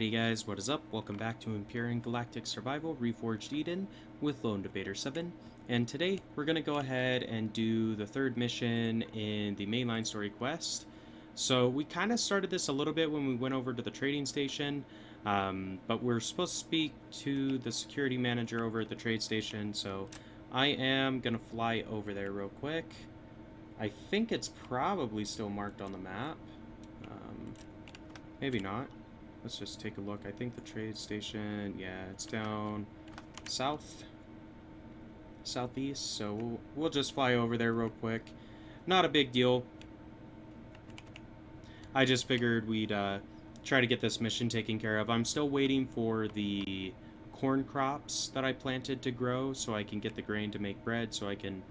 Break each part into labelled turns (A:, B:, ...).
A: Alrighty guys, what is up? Welcome back to Empyrion Galactic Survival, Reforged Eden with Lone Debater 7. And today we're going to go ahead and do the third mission in the Mainline story quest. So we kind of started this a little bit when we went over to the trading station, but we're supposed to speak to the security manager over at the trade station, so I am going to fly over there real quick. I think it's probably still marked on the map. Maybe not. Let's just take a look. I think the trade station, yeah, it's down southeast, so we'll just fly over there real quick. Not a big deal. I just figured we'd try to get this mission taken care of. I'm still waiting for the corn crops that I planted to grow so I can get the grain to make bread, so I can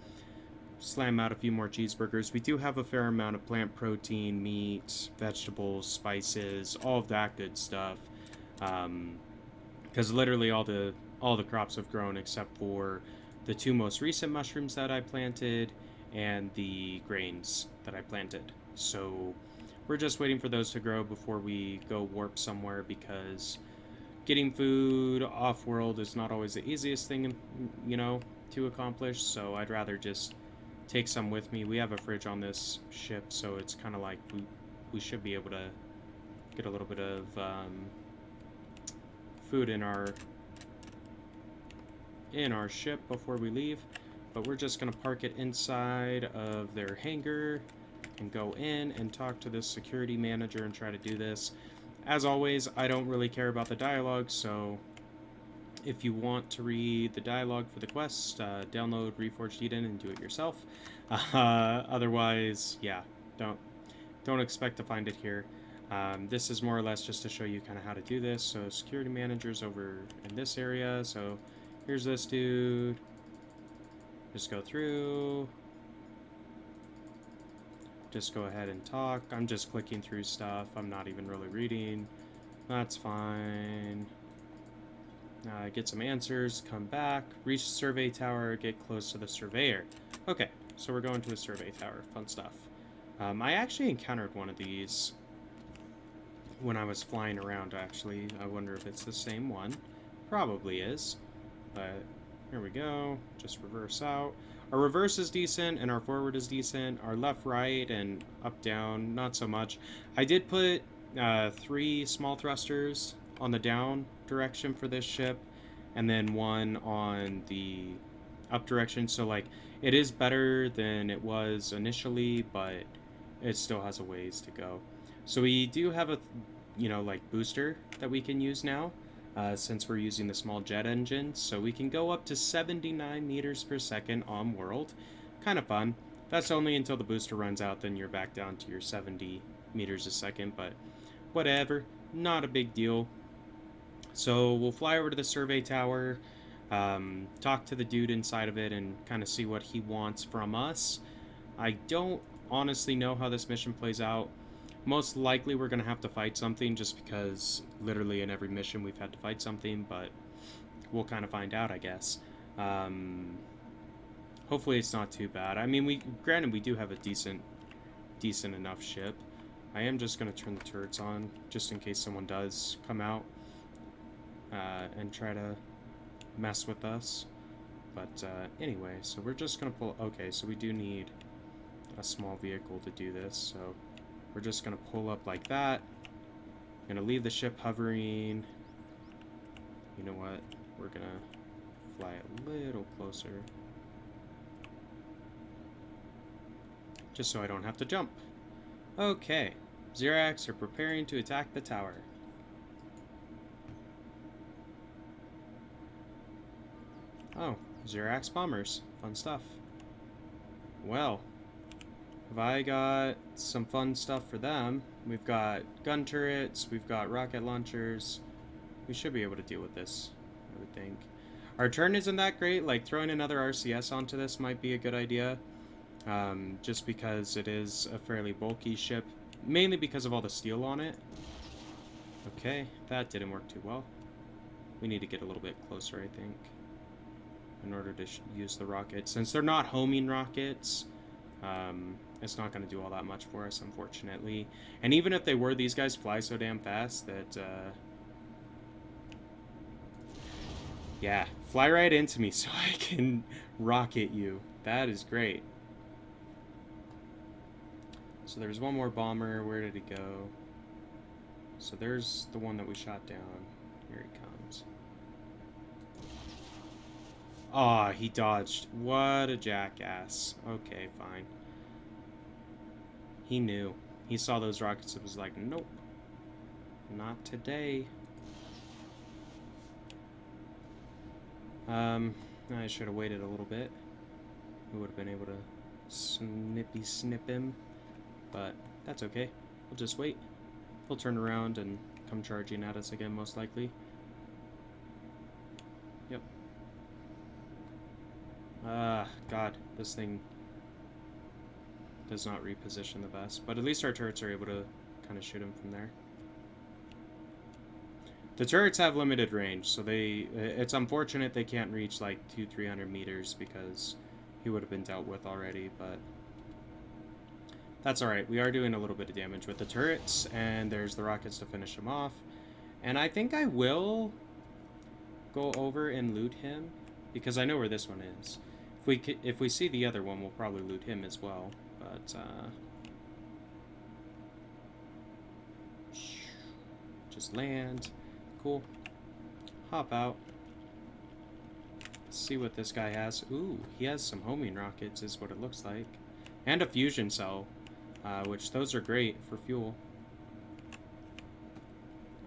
A: slam out a few more cheeseburgers. We do have a fair amount of plant protein, meat, vegetables, spices, all of that good stuff. Because literally all the crops have grown except for the two most recent mushrooms that I planted and the grains that I planted. So we're just waiting for those to grow before we go warp somewhere, because getting food off-world is not always the easiest thing, you know, to accomplish. So I'd rather just take some with me. We have a fridge on this ship, so it's kind of like we should be able to get a little bit of food in our ship before we leave. But we're just gonna park it inside of their hangar and go in and talk to this security manager and try to do this. As always, I don't really care about the dialogue, so if you want to read the dialogue for the quest, download Reforged Eden and do it yourself. Otherwise, yeah, don't expect to find it here. This is more or less just to show you kind of how to do this. So security manager's over in this area. So here's this dude. Just go through. Just go ahead and talk. I'm just clicking through stuff. I'm not even really reading. That's fine. Get some answers, come back, reach the survey tower, get close to the surveyor. Okay, so we're going to the survey tower. Fun stuff. I actually encountered one of these when I was flying around, actually. I wonder if it's the same one. Probably is. But here we go. Just reverse out. Our reverse is decent, and our forward is decent. Our left, right, and up, down, not so much. I did put 3 small thrusters on the down direction for this ship, and then 1 on the up direction, so like it is better than it was initially, but it still has a ways to go. So we do have a like booster that we can use now, since we're using the small jet engine, so we can go up to 79 meters per second on world. Kind of fun. That's only until the booster runs out, then you're back down to your 70 meters a second, but whatever, not a big deal. So we'll fly over to the survey tower, talk to the dude inside of it, and kind of see what he wants from us. I don't honestly know how this mission plays out. Most likely we're going to have to fight something, just because literally in every mission we've had to fight something, but we'll kind of find out, I guess. Hopefully it's not too bad. I mean, granted we do have a decent enough ship. I am just going to turn the turrets on, just in case someone does come out and try to mess with us. But anyway, so we're just gonna pull. Okay, so we do need a small vehicle to do this, so we're just gonna pull up like that. Gonna leave the ship hovering. You know what, we're gonna fly a little closer, just so I don't have to jump. Okay, Xerax are preparing to attack the tower. Oh, Xerax bombers. Fun stuff. Well, have I got some fun stuff for them? We've got gun turrets, we've got rocket launchers. We should be able to deal with this, I would think. Our turn isn't that great. Like, throwing another RCS onto this might be a good idea. Just because it is a fairly bulky ship. Mainly because of all the steel on it. Okay, that didn't work too well. We need to get a little bit closer, I think, in order to use the rockets. Since they're not homing rockets, it's not going to do all that much for us, unfortunately. And even if they were, these guys fly so damn fast that Yeah, fly right into me so I can rocket you. That is great. So there's one more bomber. Where did he go? So there's the one that we shot down. Here he comes. Aw, oh, he dodged. What a jackass. Okay, fine. He knew. He saw those rockets and was like, nope. Not today. I should have waited a little bit. We would have been able to snip him. But that's okay. We'll just wait. He'll turn around and come charging at us again, most likely. Yep. God, this thing does not reposition the best. But at least our turrets are able to kind of shoot him from there. The turrets have limited range, so it's unfortunate they can't reach like 200-300 meters because he would have been dealt with already, but that's alright. We are doing a little bit of damage with the turrets, and there's the rockets to finish him off. And I think I will go over and loot him, because I know where this one is. If we see the other one, we'll probably loot him as well, but just land. Cool. Hop out. See what this guy has. Ooh, he has some homing rockets is what it looks like. And a fusion cell, which those are great for fuel.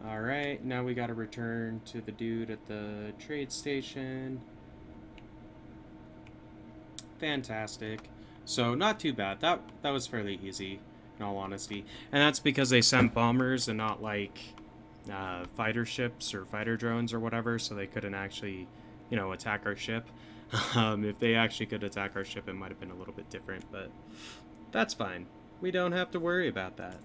A: Alright, now we gotta return to the dude at the trade station. Fantastic. So, not too bad. That was fairly easy, in all honesty. And that's because they sent bombers and not, like, fighter ships or fighter drones or whatever, so they couldn't actually, you know, attack our ship. If they actually could attack our ship, it might have been a little bit different, but that's fine. We don't have to worry about that.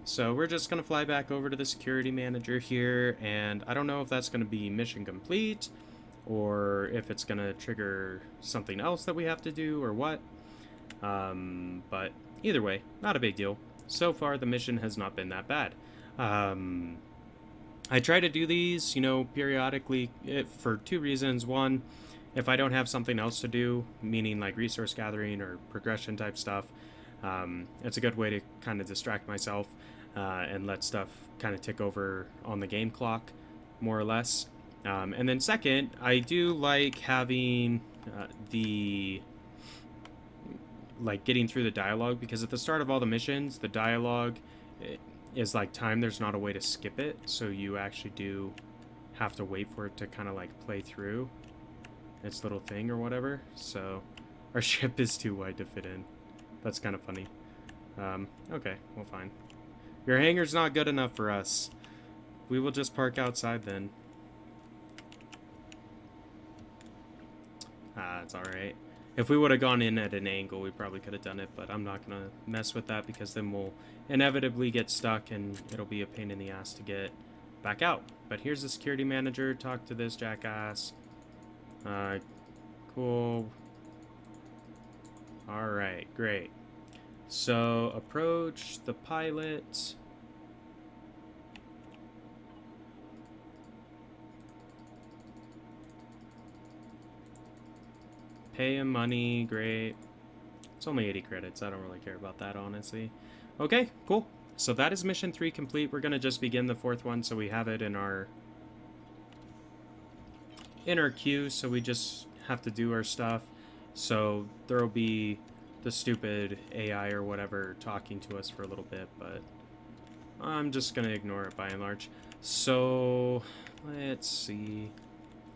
A: So we're just going to fly back over to the security manager here, and I don't know if that's going to be mission complete, or if it's going to trigger something else that we have to do, or what. But either way, not a big deal. So far, the mission has not been that bad. I try to do these, you know, periodically for two reasons. One, if I don't have something else to do, meaning like resource gathering or progression type stuff, it's a good way to kind of distract myself and let stuff kind of tick over on the game clock, more or less. And then second, I do like having getting through the dialogue, because at the start of all the missions, the dialogue is like time. There's not a way to skip it, so you actually do have to wait for it to kind of like play through its little thing or whatever. So our ship is too wide to fit in. That's kind of funny. Okay, well, fine. Your hangar's not good enough for us. We will just park outside then. It's alright. If we would have gone in at an angle, we probably could have done it, but I'm not going to mess with that, because then we'll inevitably get stuck and it'll be a pain in the ass to get back out. But here's the security manager. Talk to this jackass. Cool. Alright, great. So, approach the pilot. Pay him money, great. It's only 80 credits, I don't really care about that, honestly. Okay, cool. So that is mission 3 complete. We're gonna just begin the 4th one, so we have it in our queue, so we just have to do our stuff. So there'll be the stupid AI or whatever talking to us for a little bit, but I'm just gonna ignore it by and large. So, let's see.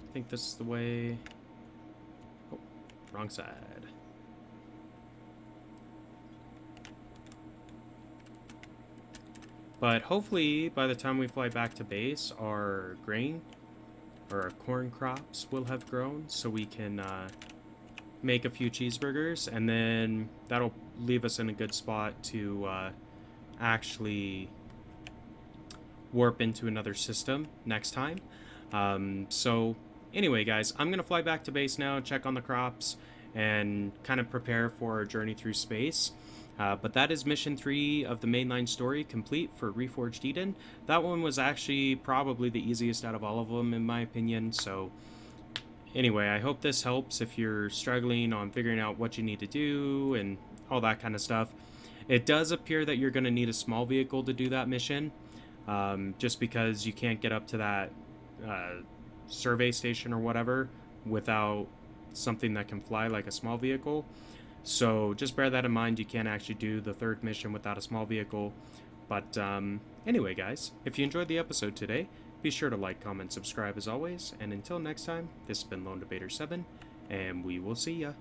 A: I think this is the way. Oh, wrong side. But hopefully, by the time we fly back to base, our grain or our corn crops will have grown, so we can make a few cheeseburgers, and then that'll leave us in a good spot to actually warp into another system next time. So anyway, guys, I'm gonna fly back to base now, check on the crops, and kind of prepare for our journey through space. But that is mission 3 of the mainline story complete for Reforged Eden. That one was actually probably the easiest out of all of them, in my opinion, so anyway, I hope this helps if you're struggling on figuring out what you need to do and all that kind of stuff. It does appear that you're going to need a small vehicle to do that mission, just because you can't get up to that survey station or whatever without something that can fly like a small vehicle. So just bear that in mind. You can't actually do the third mission without a small vehicle. But anyway, guys, if you enjoyed the episode today, be sure to like, comment, subscribe as always. And until next time, this has been Lone Debater 7, and we will see ya.